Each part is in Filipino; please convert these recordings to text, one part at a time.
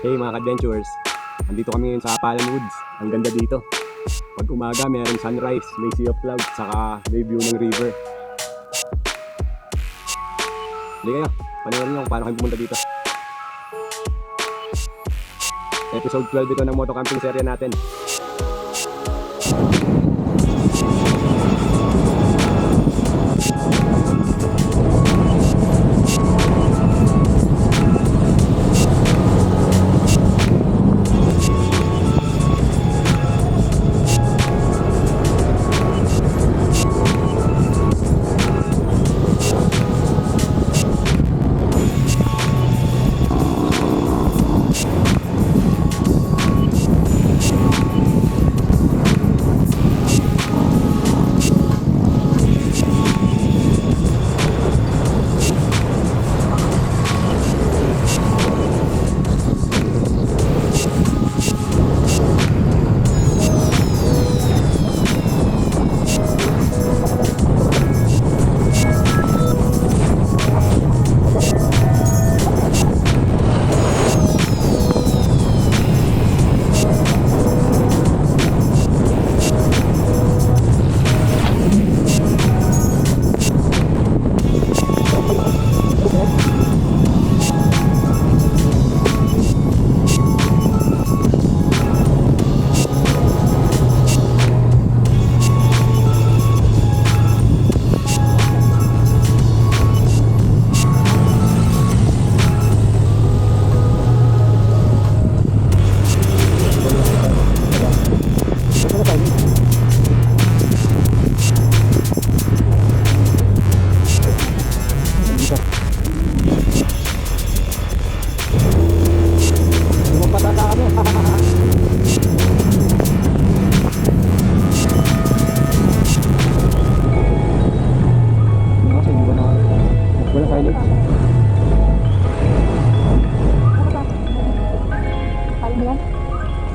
Hey mga adventurers, andito kami ngayon sa Apalan Woods. Ang ganda dito. Pag umaga mayroong sunrise, may sea of clouds, saka may view ng river. Hindi kayo, panoorin nyo kung paano kayo pumunta dito. Episode 12 ito ng motocamping serye natin.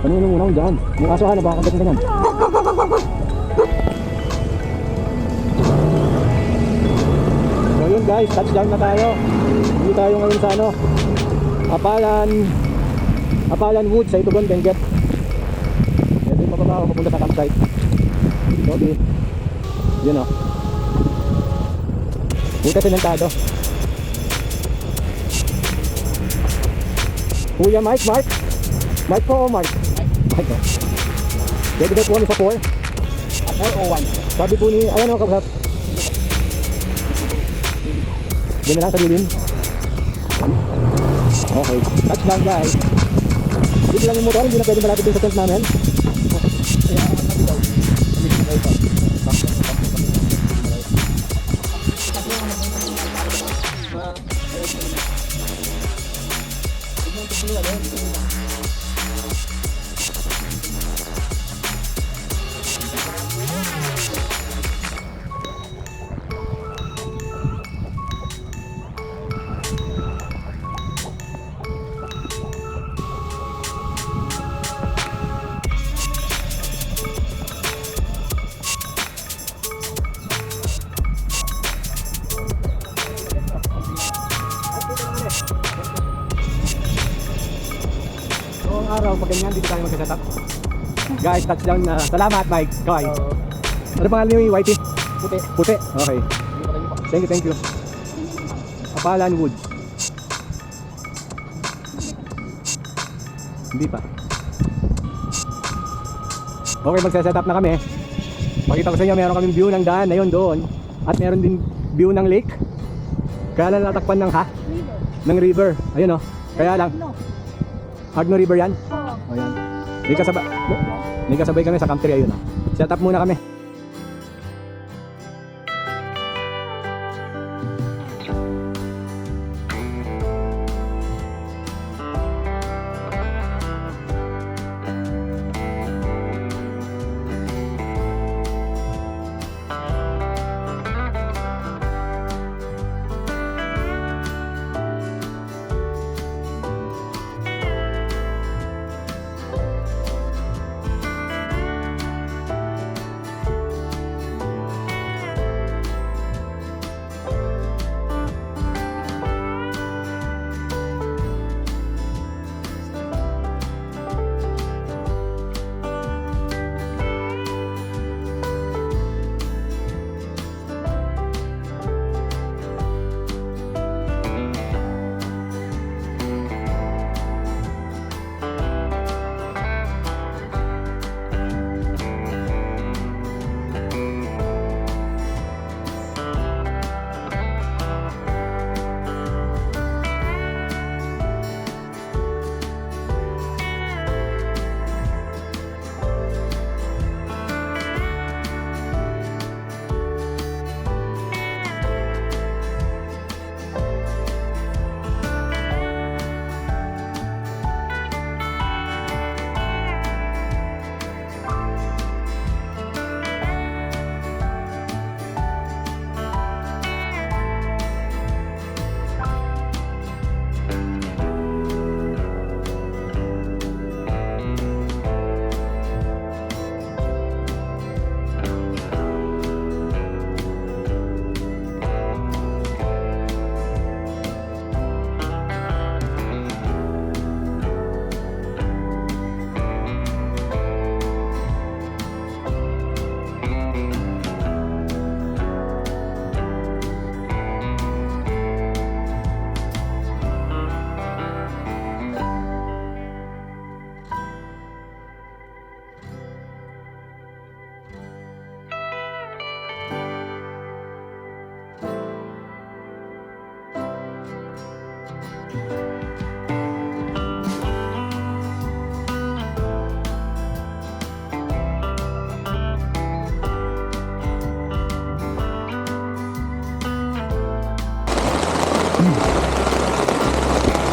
Ano yung unang dyan? May aso na baka kagat na ganyan. So yun guys, touchdown na tayo. Hindi tayo ngayon sa ano, Apalan Woods sa Itugon, Benguet. Ito yung mababa ako papunta sa campsite. So di, yun o. Buta simentado. Kuya Mark po o Mark? Mike po. Pwede ba po kami sa 4? 4 o 1? Sabi po ni, ayan o kabhap. Diyan na lang sa dilim. Okay, touchdown guys. Dito lang yung motor, hindi na pwede malapit din sa tent namin. Araw pag ganyan dito tayo mag-setup. Guys, touchdown na. Salamat Mike. Kay. Ano pangalan niyo, Whitey? Puti. Okay. Thank you. Apalan Woods. Hindi pa. Okay, mag-setup na kami. Pakita ko sa inyo, meron kaming view ng daan na yun doon. At meron din view ng lake. Kaya lang natakpan ng river. Ayun o. Kaya lang. Agno River yan? Oo. Oh, yan. May kasabay kami sa camp 3, ayun. Set up muna kami.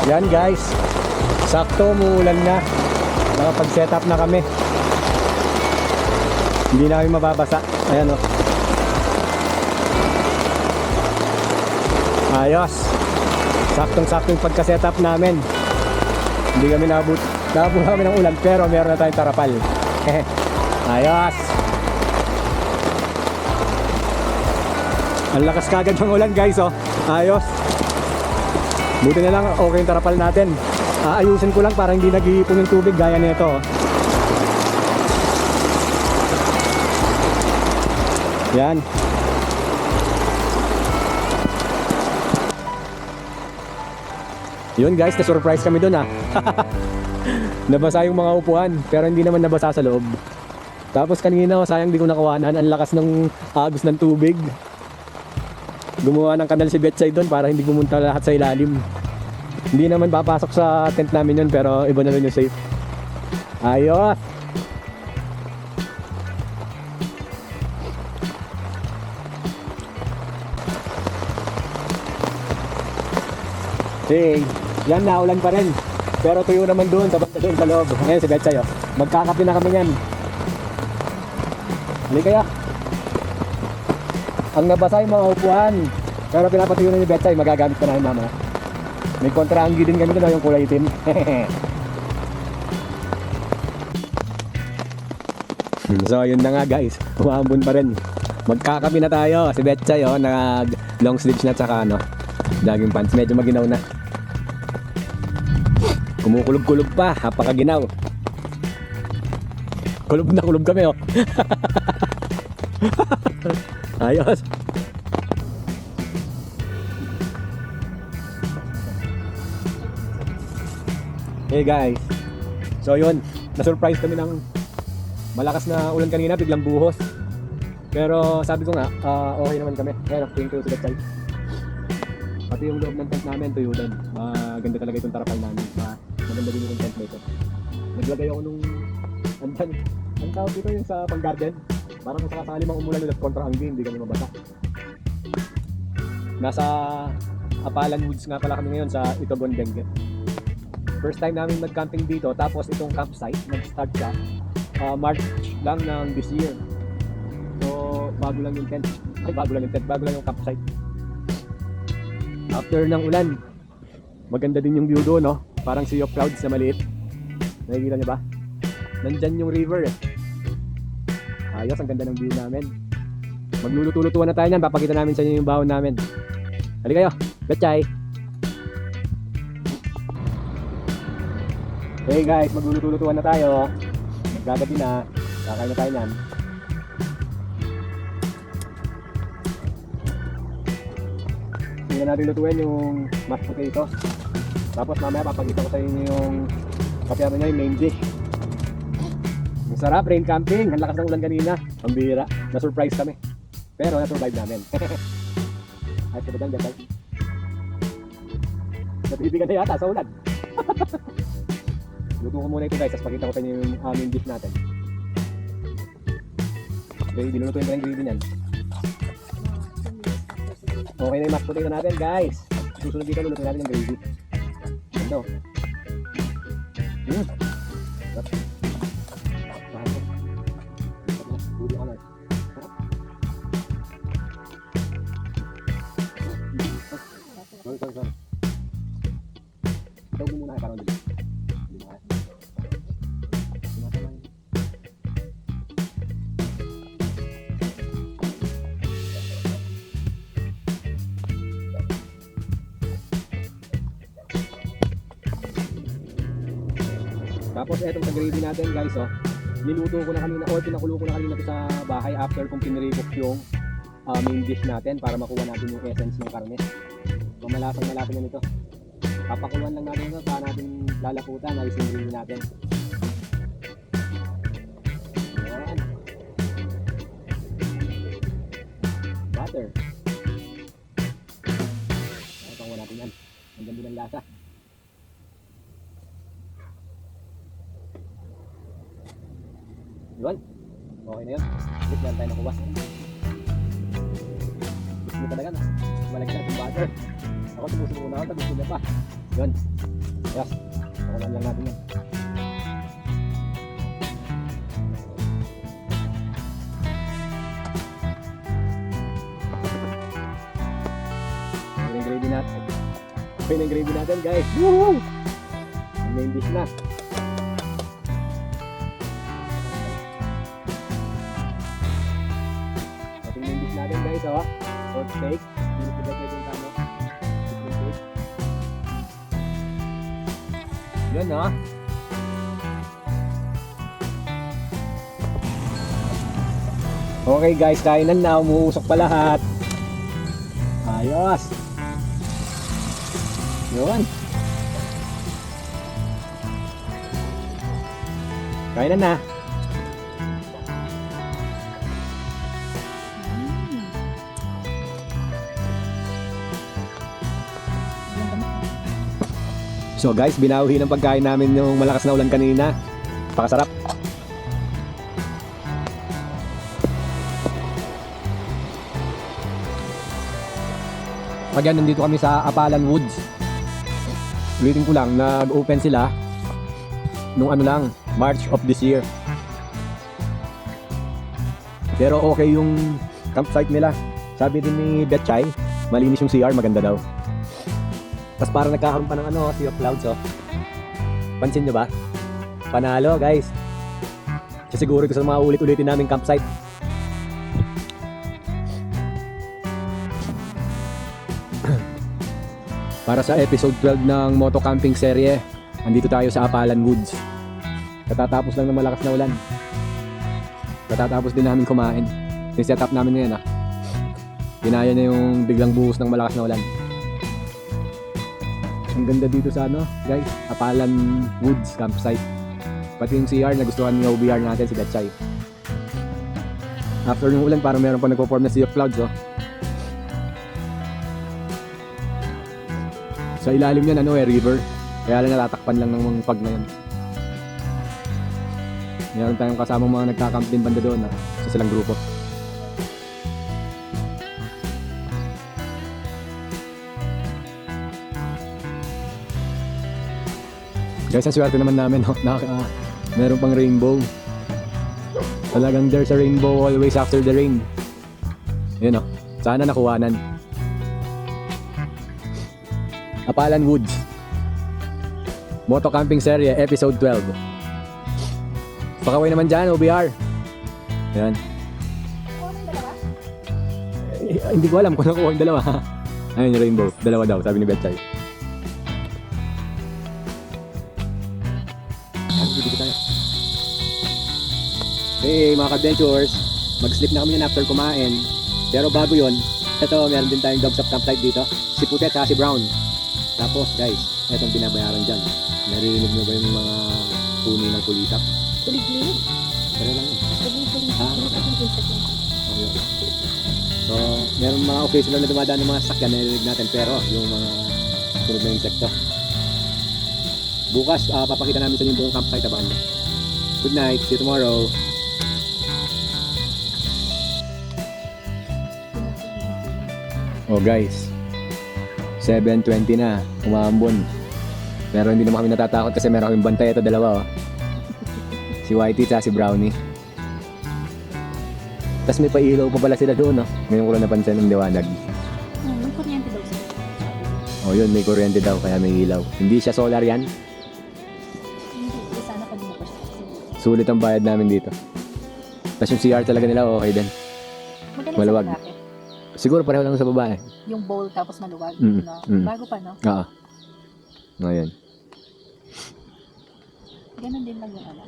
Yan guys, sakto umuulan na. Nakapag-set up na kami. Hindi na kami mababasa. Ayan o. Ayos. Saktong-sakto yung pagka-set up namin. Hindi kami nabut kami ng ulan pero meron na tayong tarapal. Ayos. Ang lakas kagad ng ulan guys oh. Ayos. Buti na lang okay yung tarapal natin. Aayusin ko lang para hindi nag-iipon yung tubig gaya nito oh. Yan. Yun guys, na-surprise kami dun Nabasa yung mga upuan, pero hindi naman nabasa sa loob. Tapos kanina, sayang di ko nakawanan. Ang lakas ng agos ng tubig. Gumawa ng kanal si Betchay doon para hindi pumunta lahat sa ilalim. Hindi naman papasok sa tent namin yun, pero iba na rin yung safe. Ayos! Hey, yan naulan pa rin. Pero tuyo naman doon, sa banda doon sa loob. Ngayon si Betchay, oh. Magkakape na kami yan. Hindi kaya. Ang nabasa yung mga upuan. Pero pinapatuyo na ni Betchay, magagamit pa namin mamaya. May kontraanggi din kami doon, yung kulay itim. So yun na nga guys, umaambon pa rin. Magkakape na tayo. Si Betchay, oh, nag long sleeves na tsaka ano, jogging pants. Medyo maginaw na. Kumukulog-kulog pa, napakaginaw. Kulog na kulog kami oh. Ayos. Hey guys. So yun, na-surprise kami ng malakas na ulan kanina, biglang buhos. Pero sabi ko nga, okay naman kami. Ayan, thank you to the child. Pati yung loob ng tent namin, tuyo din. Maganda talaga itong tarapal namin. Maganda din yung tent nito. Naglagay ako nung andan. Ang tawag dito yung sa pang-garden. Parang kung sakasakali mang umulan ulit kontra ang game, hindi kami mabasa. Nasa Apalan Woods nga pala kami ngayon sa Itogon, Benguet. First time namin mag-camping dito. Tapos itong campsite, nag-start siya March lang ng this year. So bago lang yung tent. Bago lang yung campsite. After ng ulan, maganda din yung view doon, no? Parang sea of clouds na maliit. Nakikita niyo ba? Nandyan yung river eh. Ayos, ang ganda ng view namin. Magluluto-lutuan na tayo niyan. Papakita namin sa inyo yung baon namin. Halika kayo, Betchay. Hey guys, magluluto-lutuan na tayo. Magagabi na. Kakain na tayo niyan. Hindi na natin lutuin yung mashed potatoes. Tapos mamaya papakita ko sa inyo yung kapiyano niya, yung main dish. Ang sarap, rain camping. Ang lakas ng ulan kanina. Ang bihira. Na-surprise kami. Pero na-survive namin. Ayos ka ba dyan, Betchay? Natibigan na yata sa ulan. Luto ko muna ito guys, tapos pakita ko sa inyo yung main dish natin. Okay, dinulutuin ko na yung gravy niyan. Okay na yung mashed potato natin guys. Susunod dito, lulutuin natin yung gravy. Ganda oh. Sorry. Ito muna kayo parang dito. Tapos etong sa gravy natin guys oh, niluto ko na kanina or pinakulo ko na kanina to sa bahay after kong pinirikok yung main dish natin para makuha natin yung essence ng karne. Malasang na nito. Papakuluan lang natin ito para natin lalaputan na isang gravy natin. Ayan. Butter. Panguha natin yan. Ang ganda ng lasa. Yun. Okay na yun. Ulit lang tayo nakuha. Gusto mo talaga na. Malagyan natin butter. Ako tumusin muna ako. Gusto niya pa. Yun. Yes. Pakulaan lang natin yan. Okay na yung gravy natin. Okay na yung gravy natin guys. Woohoo! Main dish na. Ating main dish natin guys, oh. Pork steak. Pinipigay ko yung tamo. Yun, oh. Okay guys, kainan na. Umuusok pa lahat. Ayos. Yun. Kainan na. So guys, binawi ng pagkain namin yung malakas na ulan kanina. Pakasarap. Again, nandito kami sa Apalan Woods. Ulitin ko lang, nag-open sila nung ano lang, March of this year. Pero okay yung campsite nila. Sabi din ni Betchay, malinis yung CR, maganda daw. Tapos parang nagkakaroon pa ng ano, sea of clouds, oh. Pansin nyo ba? Panalo, guys. Siguro ito sa mga ulit-ulitin naming campsite. Para sa episode 12 ng Moto Camping serye, andito tayo sa Apalan Woods. Katatapos lang ng malakas na ulan. Katatapos din namin kumain. Yung setup namin ngayon, ah. Ginaya na yung biglang buhos ng malakas na ulan. Ang ganda dito sa ano, guys, Apalan Woods campsite. Pati yung CR, nagustuhan ng OBR natin si Betchay. After ng ulan, parang meron pa nagpo-form na sea of clouds, oh. Sa ilalim niyan, ano, river. Kaya lang natatakpan lang ng mga fog na yun. Meron tayong kasamang mga nagkakamp din banda doon, ah, sa silang grupo. Guys, ang swerte naman namin, no? Meron pang rainbow. Talagang there's a rainbow always after the rain. Yun, no? Sana nakuhanan. Apalan Woods Moto Camping Serye Episode 12. Pakaway naman dyan, OBR. Yan. Hindi ko alam kung nakuha yung dalawa. Ayun yung rainbow, dalawa daw, sabi ni Betchay. Hey mga ka-adventures, mag-sleep na kami yan after kumain. Pero bago yon, ito meron din tayong dogs of campsite dito, si Putet at si Brown. Tapos guys, etong binabayaran dyan. Naririnig mo ba yung mga tuni ng kulitak? Kulig-lig? Pero lang yun. Kulig-lig. Ah, Okay. so meron mga occasional na dumadaan ng mga sakyan na narinig natin. Pero yung mga sunod na insekto. Bukas, papakita namin sa inyo yung buong campsite abangan nyo. Good night, see you tomorrow. Oh guys, 7:20 na, umaambon. Pero hindi naman kami natatakot kasi meron kaming bantay. Ito dalawa, oh. Si Whitey at si Brownie. Tapos may pailaw pa pala sila doon, oh. Ngayon ko lang napansin ng liwanag. May kuryente daw sila. Oh yun, may kuryente daw kaya may ilaw. Hindi siya solar yan. Hindi, sana pa din ako siya. Sulit ang bayad namin dito. Tapos yung CR talaga nila okay din. Magaling Maluwag. sa lalaki. Siguro pareho lang sa babae. Yung bowl tapos maluwag. Mm, No? mm. Bago pa, no? Oo. Ngayon. Ganon din lang yung ano.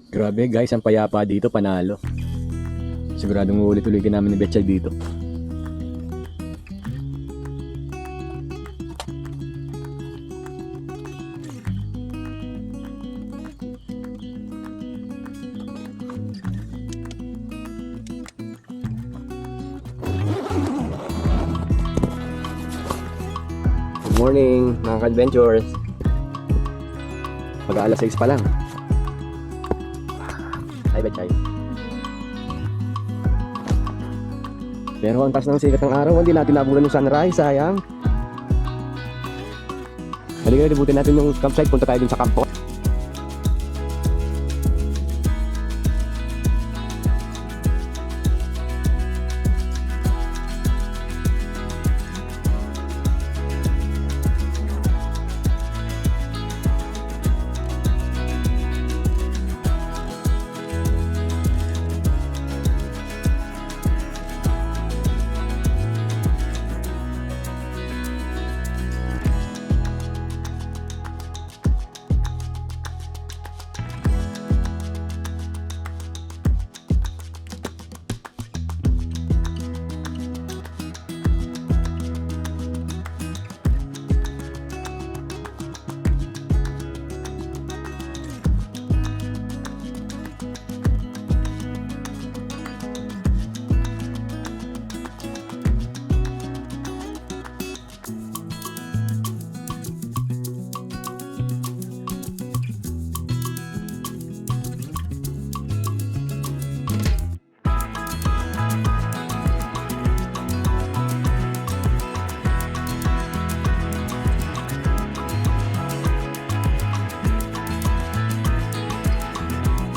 Grabe guys, ang payapa dito, panalo. Siguradong ulit-ulitin namin ni Betchay dito. Good morning mga ka-adventures. Pag alas 6 pa lang. Hi Betchay. Pero ang taas ng sikat ng araw, hindi natin nabulan ng sunrise, sayang. Halika, libutin natin yung campsite. Punta tayo dun sa kampo.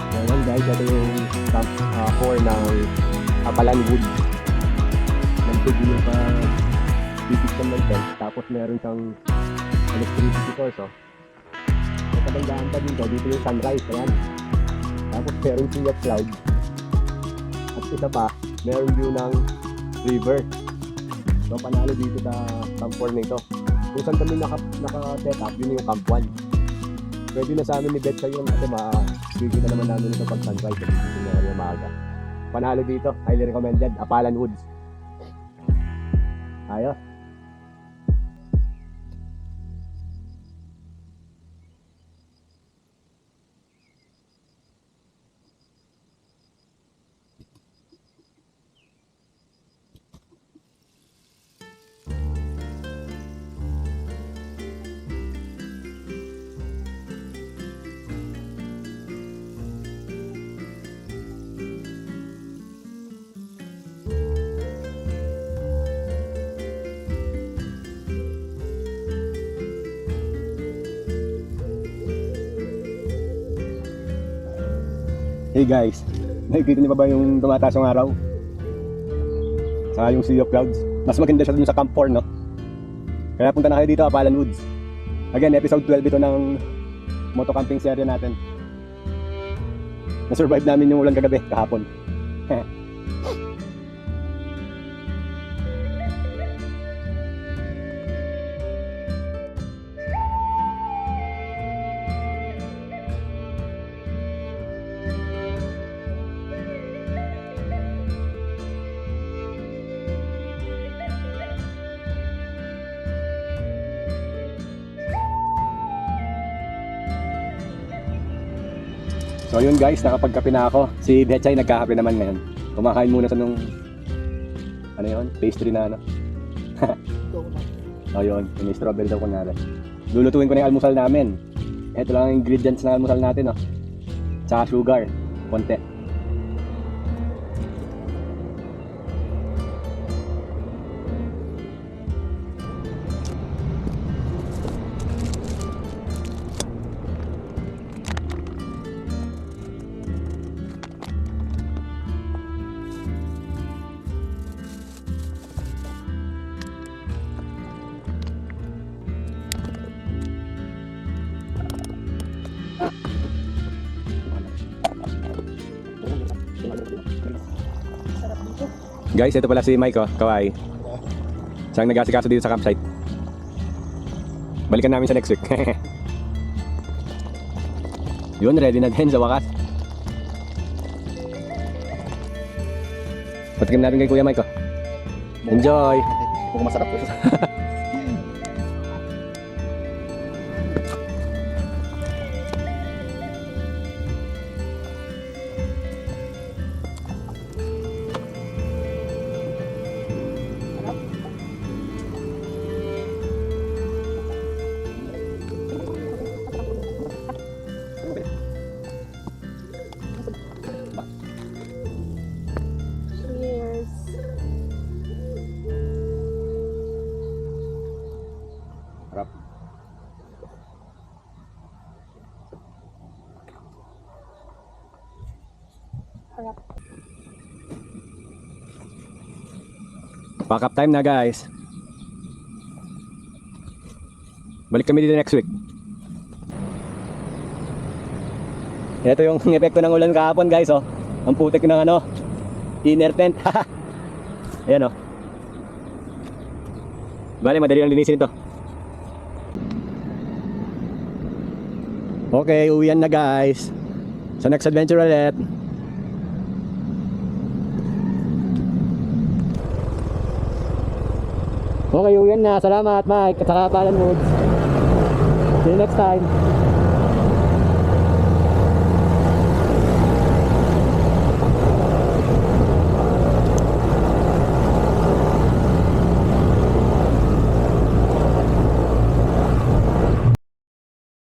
Ayan guys, ito yung camp 4 ng Apalan Wood. Nagpili yung system ng tent, tapos meron siyang electricity source. May kabanggaan pa dito yung sunrise. Ayan. Tapos meron sea of clouds. At isa pa, meron view ng river. So panalo dito sa camp 4 na ito. Kung saan kami naka-set up, yun yung camp 1. Pwede na sa amin ni Betsa yun kasi makikita naman namin ito pag sunrise. Hindi na kami maaga. Panalo dito, highly recommended, Apalan Woods. Ayos. Hey guys, nakikita niyo ba yung tumataas yung araw? Saka yung sea of clouds. Mas maganda siya dun sa Camp 4, no? Kaya punta na kayo dito, Apalan Woods. Again, episode 12 ito ng moto camping serye natin. Na-survive namin yung ulan kagabi, kahapon. So yun guys, nakapagkape na ako. Si Betchay nagkakape naman ngayon. Kumakain muna sa nung ano yun, pastry na ano. O yun, may strawberry daw kunyari. Lulutuin ko na yung almusal namin. Ito lang ang ingredients ng almusal natin, oh. Tsaka sugar, konti. Guys, ito pala si Mike, oh, Kawai. Siyang nag-asikaso dito sa campsite. Balikan namin sa next week. Yun, ready na din sa wakas. Patikim natin kay Kuya Mike, oh. Enjoy! Mukhang masarap po. Harap. Pack up time na guys. Balik kami dito next week. Ito yung epekto ng ulan kahapon guys oh. Ang putik ng ano, inner tent. Ayan oh. Bale, madali lang linisin ito. Okay, uwian na guys. Sa next adventure ulit. Okay, uwian na. Salamat Mike at saka Palan Woods. See you next time.